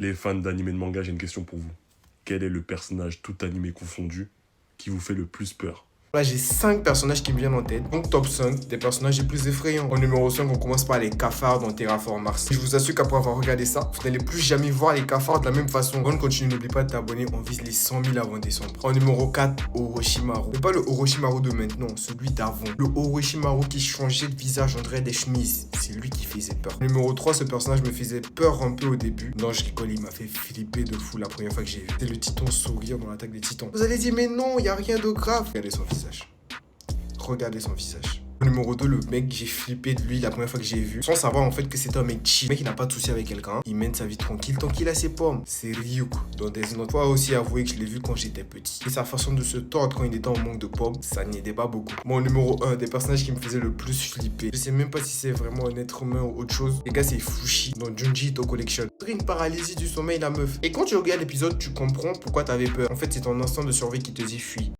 Les fans d'anime et de manga, j'ai une question pour vous. Quel est le personnage tout animé confondu qui vous fait le plus peur? Là, j'ai 5 personnages qui me viennent en tête. Donc, top 5 des personnages les plus effrayants. En numéro 5, on commence par les cafards dans Terraform Mars. Je vous assure qu'après avoir regardé ça, vous n'allez plus jamais voir les cafards de la même façon. Avant de continuer, n'oublie pas de t'abonner. On vise les 100 000 avant décembre. En numéro 4, Orochimaru. Mais pas le Orochimaru de maintenant, celui d'avant. Le Orochimaru qui changeait de visage, on dirait des chemises. C'est lui qui faisait peur. Numéro 3, ce personnage me faisait peur un peu au début. Non, je rigole, il m'a fait flipper de fou la première fois que j'ai vu. C'est le titan sourire dans l'attaque des titans. Vous allez dire, mais non, il n'y a rien de grave. Regardez son visage. Regardez son visage. Numéro 2, le mec, j'ai flippé de lui la première fois que j'ai vu. Sans savoir en fait que c'était un mec chill. Le mec, il n'a pas de souci avec quelqu'un. Il mène sa vie tranquille tant qu'il a ses pommes. C'est Ryuk dans Death Note. Faut aussi avouer que je l'ai vu quand j'étais petit. Et sa façon de se tordre quand il était en manque de pommes, ça n'aidait pas beaucoup. Mon numéro 1, des personnages qui me faisaient le plus flipper. Je sais même pas si c'est vraiment un être humain ou autre chose. Les gars, c'est Fushi dans Junji Ito Collection. Une paralysie du sommeil, la meuf. Et quand tu regardes l'épisode, tu comprends pourquoi t'avais peur. En fait, c'est ton instinct de survie qui te dit fuis.